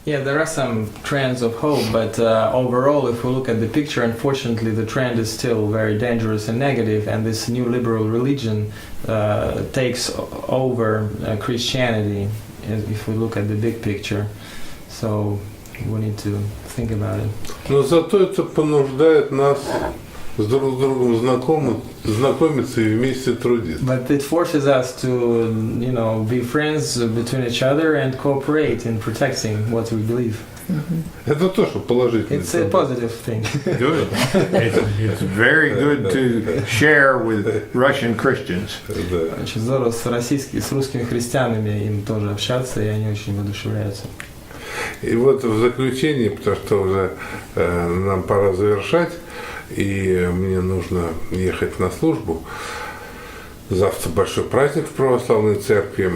Yeah, there are some trends of hope, but overall, if we look at the picture, unfortunately, the trend is still very dangerous and negative, and this new liberal religion takes over Christianity, if we look at the big picture. So we need to think about it. Но зато это понуждает нас с друг другом знакомиться и вместе трудиться. But it forces us to, you know, be friends between each other and cooperate in protecting what we believe. Это тоже положительно. It's a positive thing. Good. It's very good to share with Russian Christians. Да. Очень здорово с русскими христианами им тоже общаться, и они очень воодушевляются. И вот в заключение, потому что уже нам пора завершать, и мне нужно ехать на службу. Завтра большой праздник в православной церкви,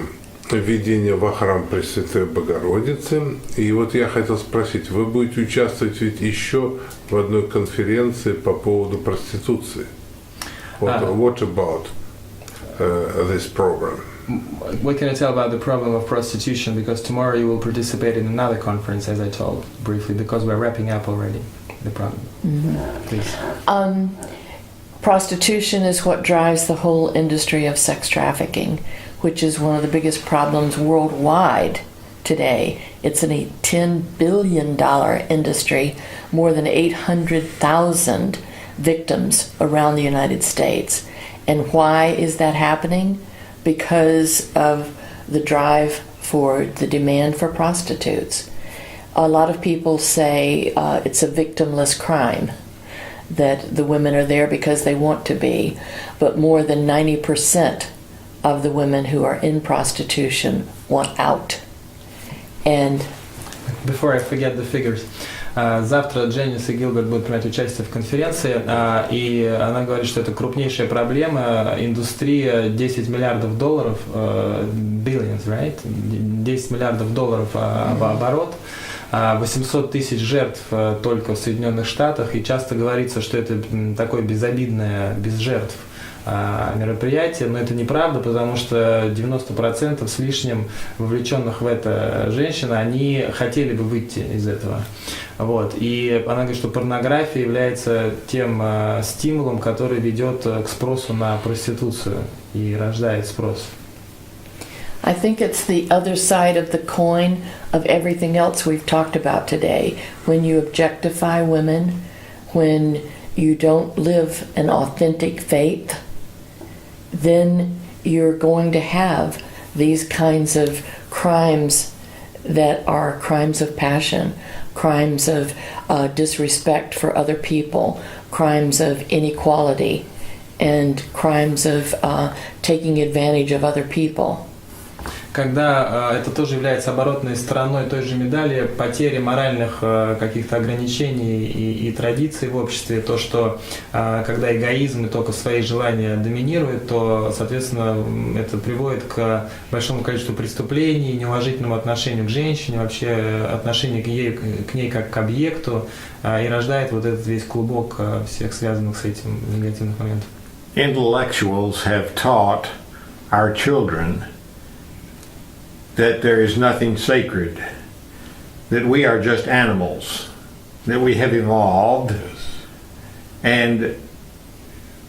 введение во храм Пресвятой Богородицы. И вот я хотел спросить, вы будете участвовать ведь еще в одной конференции по поводу проституции. What about this program? What can I tell about the problem of prostitution? Because tomorrow you will participate in another conference, as I told briefly, because we're wrapping up already the problem. Please. Prostitution is what drives the whole industry of sex trafficking, which is one of the biggest problems worldwide today. It's a $10 billion industry, more than 800,000 victims around the United States. And why is that happening? Because of the drive for the demand for prostitutes. A lot of people say it's a victimless crime, that the women are there because they want to be, but more than 90% of the women who are in prostitution want out. And before I forget the figures, завтра Дженис и Гилберт будут принимать участие в конференции, и она говорит, что это крупнейшая проблема, индустрия $10 миллиардов, billions, right? $10 миллиардов в оборот, 800 тысяч жертв только в Соединенных Штатах, и часто говорится, что это такое безобидное, без жертв мероприятие, но это неправда, потому что 90% с лишним вовлеченных в это женщин, они хотели бы выйти из этого. Вот. И она говорит, что порнография является тем стимулом, который ведет к спросу на проституцию и рождает спрос. I think it's the other side of the coin of everything else we've talked about today. When you objectify women, when you don't live an authentic faith, then you're going to have these kinds of crimes that are crimes of passion, crimes of disrespect for other people, crimes of inequality, and crimes of taking advantage of other people. Когда это тоже является оборотной стороной той же медали, потери моральных каких-то ограничений и традиций в обществе, то, что когда эгоизм и только свои желания доминируют, то, соответственно, это приводит к большому количеству преступлений, неуважительному отношению к женщине, вообще отношению к ней как к объекту, и рождает вот этот весь клубок всех связанных с этим негативных моментов. Intellectuals have taught our children that there is nothing sacred, that we are just animals, that we have evolved. And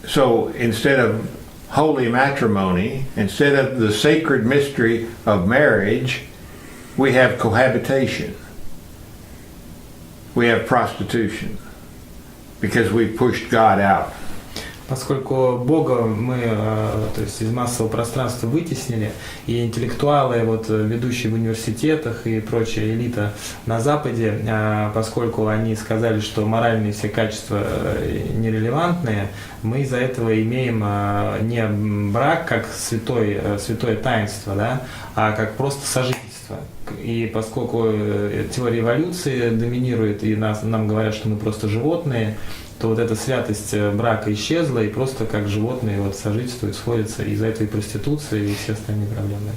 so instead of holy matrimony, instead of the sacred mystery of marriage, we have cohabitation. We have prostitution because we pushed God out. Поскольку Бога мы, то есть из массового пространства вытеснили, и интеллектуалы, вот, ведущие в университетах и прочая элита на Западе, поскольку они сказали, что моральные все качества нерелевантные, мы из-за этого имеем не брак как святое таинство, да, а как просто сожительство. И поскольку теория эволюции доминирует, и нам говорят, что мы просто животные, то вот эта святость брака исчезла, и просто как животные вот сожительствуют, сходятся, и из-за этого и проституция, и все остальные проблемы.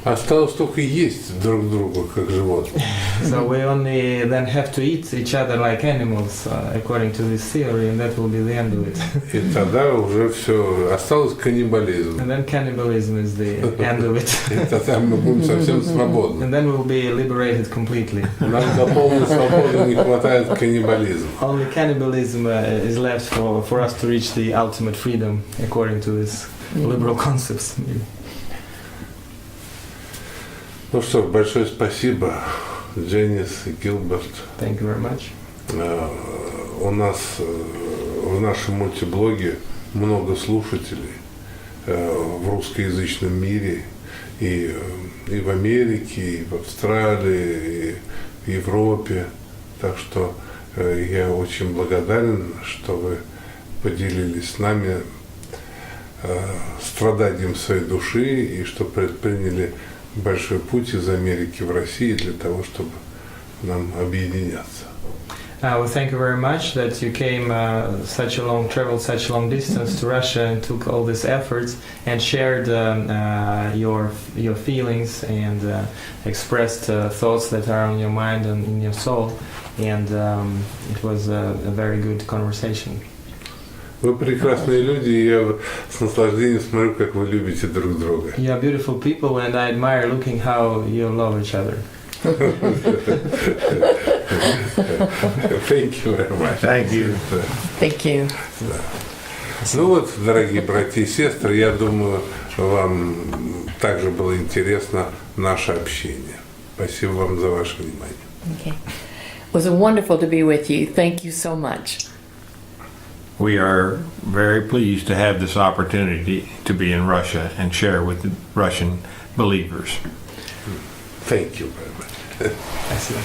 Осталось только есть друг друга, как животные. So we only then have to eat each other like animals, according to this theory, and that will be the end of it. И тогда уже все, осталось каннибализм. And then cannibalism is the end of it. И тогда мы будем совсем свободны. And then we'll be liberated completely. Нам до полной свободы не хватает каннибализма. Only cannibalism is left for us to reach the ultimate freedom, according to this liberal concepts. Ну что, большое спасибо, Дженис и Гилберт. Thank you very much. У нас в нашем мультиблоге много слушателей в русскоязычном мире, и в Америке, и в Австралии, и в Европе. Так что я очень благодарен, что вы поделились с нами страданием своей души и что предприняли большой путь из Америки в Россию для того, чтобы нам объединяться. Well, thank you very much that you came traveled such a long distance to Russia and took all these efforts and shared your feelings and expressed thoughts that are on your mind and in your soul. And it was a very good conversation. Вы прекрасные люди, и я с наслаждением смотрю, как вы любите друг друга. You are beautiful people, and I admire looking how you love each other. Thank you very much. Thank you. Thank you. Ну вот, дорогие братья и сестры, я думаю, вам также было интересно наше общение. Спасибо вам за ваше внимание. Okay. It was wonderful to be with you. Thank you so much. We are very pleased to have this opportunity to be in Russia and share with the Russian believers. Thank you very much. Спасибо.